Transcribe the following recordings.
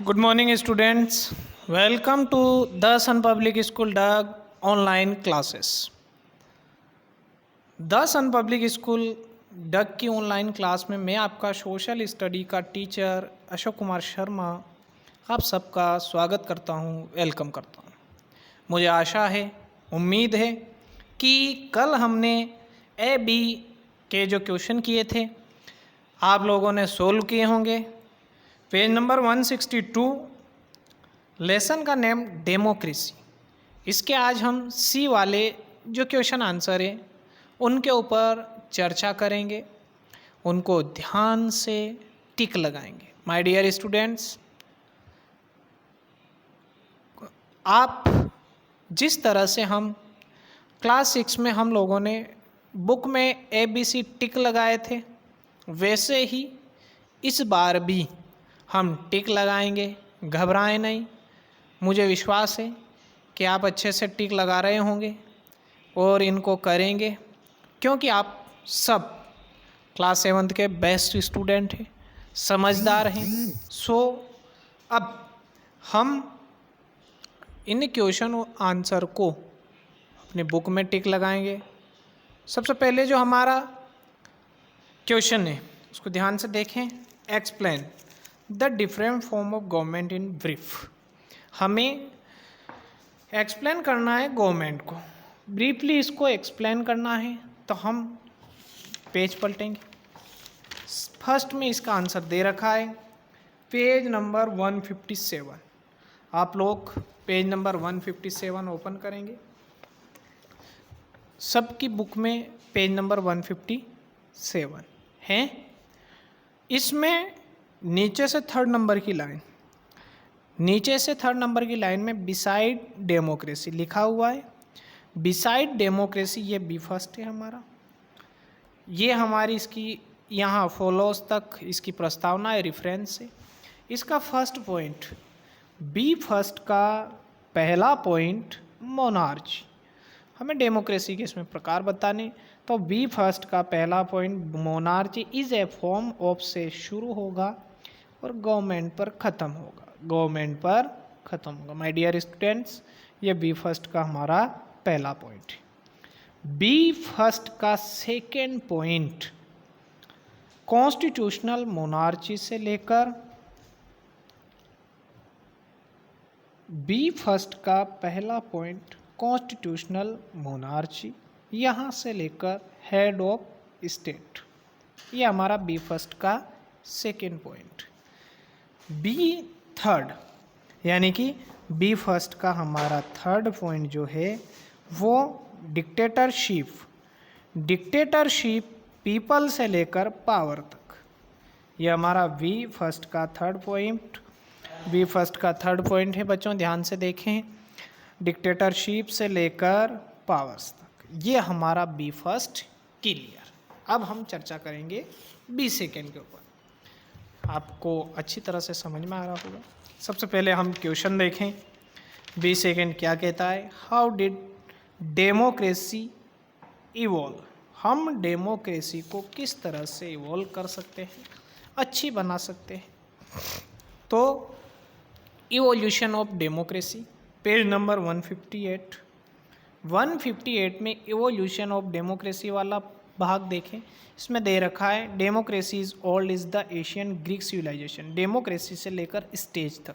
Good morning, students. Welcome to the Sun Public School DUG online classes. The sun public school DUG की online class में मैं आपका social study का teacher Ashok Kumar Sharma आप सबका स्वागत करता हूं, वेलकम करता हूं। मुझे आशा है, उम्मीद है कि कल हमने ए बी के जो क्वेश्चन किए थे आप लोगों ने सोल्व किए होंगे। पेज नंबर 162, लेसन का नेम डेमोक्रेसी। इसके आज हम सी वाले जो क्वेश्चन आंसर है उनके ऊपर चर्चा करेंगे, उनको ध्यान से टिक लगाएंगे। माय डियर स्टूडेंट्स, आप जिस तरह से हम क्लास 6 में हम लोगों ने बुक में ABC टिक लगाए थे, वैसे ही इस बार भी हम टिक लगाएंगे। घबराएं नहीं, मुझे विश्वास है कि आप अच्छे से टिक लगा रहे होंगे और इनको करेंगे, क्योंकि आप सब क्लास 7 के बेस्ट स्टूडेंट हैं, समझदार हैं। सो अब हम इन क्वेश्चन आंसर को अपनी बुक में टिक लगाएंगे। सबसे पहले जो हमारा क्वेश्चन है उसको ध्यान से देखें। Explain the different form of government in brief. हमें एक्सप्लेन करना है गवर्नमेंट को, ब्रीफली इसको एक्सप्लेन करना है। तो हम पेज पलटेंगे। फर्स्ट में इसका आंसर दे रखा है पेज नंबर 157। आप लोग पेज नंबर 157 ओपन करेंगे। सबकी बुक में पेज नंबर 157 है। इसमें नीचे से थर्ड नंबर की लाइन में बिसाइड डेमोक्रेसी लिखा हुआ है। बिसाइड डेमोक्रेसी ये बी फर्स्ट है हमारा। ये हमारी इसकी यहाँ फॉलोज तक इसकी प्रस्तावना है, रेफरेंस है। इसका फर्स्ट पॉइंट, बी फर्स्ट का पहला पॉइंट मोनार्ची। हमें डेमोक्रेसी के इसमें प्रकार बताने, तो बी फर्स्ट का पहला point monarchy is a form of से शुरू होगा और गवर्नमेंट पर ख़त्म होगा। माय डियर स्टूडेंट्स, ये बी फर्स्ट का हमारा पहला पॉइंट है। बी फर्स्ट का सेकेंड पॉइंट कॉन्स्टिट्यूशनल मोनार्ची से लेकर, बी फर्स्ट का पहला पॉइंट कॉन्स्टिट्यूशनल मोनार्ची, यहाँ से लेकर हेड ऑफ स्टेट, ये हमारा बी फर्स्ट का सेकेंड पॉइंट। बी थर्ड यानी कि बी फर्स्ट का हमारा थर्ड पॉइंट जो है वो डिक्टेटरशिप पीपल से लेकर पावर तक, ये हमारा बी फर्स्ट का थर्ड पॉइंट है। बच्चों ध्यान से देखें, डिक्टेटरशिप से लेकर पावर्स तक, ये हमारा बी फर्स्ट क्लियर। अब हम चर्चा करेंगे बी सेकेंड के ऊपर। आपको अच्छी तरह से समझ में आ रहा होगा। सबसे पहले हम क्वेश्चन देखें, बी सेकेंड क्या कहता है। How did democracy evolve. हम डेमोक्रेसी को किस तरह से इवॉल्व कर सकते हैं, अच्छी बना सकते हैं। तो evolution of democracy, page number 158 में इवोल्यूशन ऑफ डेमोक्रेसी वाला भाग देखें। इसमें दे रखा है democracy is old is the Asian Greek civilisation. Democracy से लेकर स्टेज तक,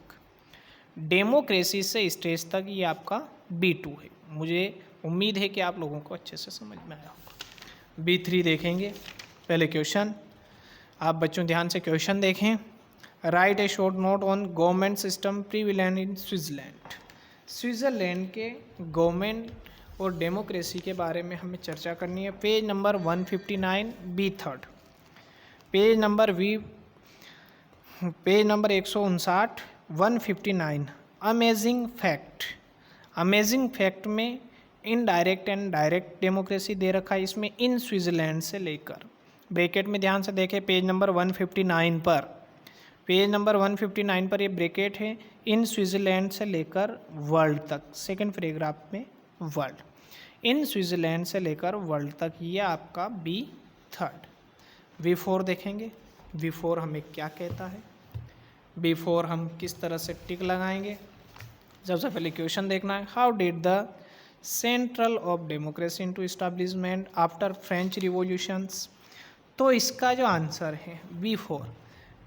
डेमोक्रेसी से स्टेज तक ये आपका B2 है। मुझे उम्मीद है कि आप लोगों को अच्छे से समझ में आया होगा। B3 देखेंगे। पहले क्वेश्चन, आप बच्चों ध्यान से क्वेश्चन देखें। Write a short note on government system prevalent in Switzerland के गवर्नमेंट और डेमोक्रेसी के बारे में हमें चर्चा करनी है। Page number 159 B third, page number 159 159। Amazing fact में इनडायरेक्ट एंड डायरेक्ट डेमोक्रेसी दे रखा है। इसमें इन स्विट्ज़रलैंड से लेकर, ब्रैकेट में ध्यान से देखें पेज नंबर 159 पर ये ब्रैकेट है, इन स्विट्ज़रलैंड से लेकर वर्ल्ड तक, सेकेंड पैराग्राफ में वर्ल्ड, इन स्विट्ज़रलैंड से लेकर वर्ल्ड तक, ये आपका बी थर्ड। V4 देखेंगे। V4 हमें क्या कहता है। B4 हम किस तरह से टिक लगाएंगे। सबसे पहले क्वेश्चन देखना है, how did the central of democracy into establishment after French revolutions. तो इसका जो आंसर है B4,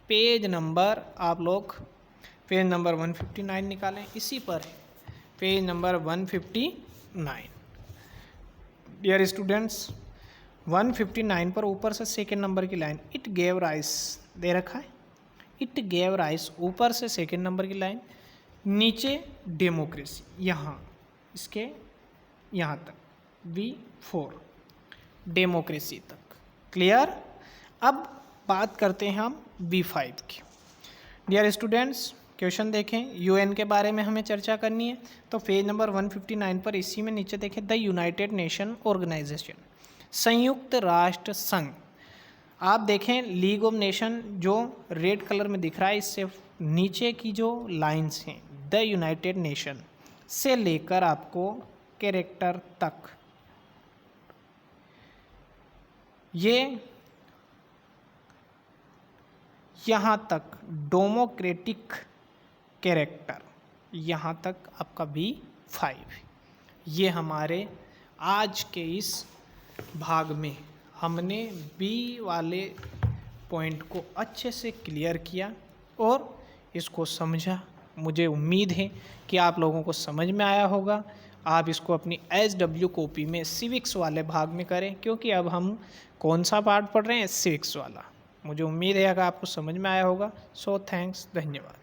पेज नंबर आप लोग पेज नंबर 159 निकालें, इसी पर है पेज नंबर 159। डियर स्टूडेंट्स 159 पर ऊपर से सेकेंड नंबर की लाइन, इट गेव राइस दे रखा है, इट गेव राइस ऊपर से सेकेंड नंबर की लाइन, नीचे डेमोक्रेसी, यहाँ इसके यहाँ तक B4 डेमोक्रेसी तक। क्लियर। अब बात करते हैं हम B5 की। डियर स्टूडेंट्स क्वेश्चन देखें, यूएन के बारे में हमें चर्चा करनी है, तो पेज नंबर 159 पर इसी में नीचे देखें, द यूनाइटेड नेशन ऑर्गेनाइजेशन, संयुक्त राष्ट्र संघ। आप देखें लीग ऑफ नेशन जो रेड कलर में दिख रहा है, इससे नीचे की जो लाइंस हैं द यूनाइटेड नेशन से लेकर आपको कैरेक्टर तक, ये यहाँ तक डेमोक्रेटिक कैरेक्टर, यहाँ तक आपका B5। ये हमारे आज के इस भाग में हमने B वाले पॉइंट को अच्छे से क्लियर किया और इसको समझा। मुझे उम्मीद है कि आप लोगों को समझ में आया होगा। आप इसको अपनी SW कॉपी में सिविक्स वाले भाग में करें, क्योंकि अब हम कौन सा पार्ट पढ़ रहे हैं, सिविक्स वाला। मुझे उम्मीद है कि आपको समझ में आया होगा। सो थैंक्स, धन्यवाद।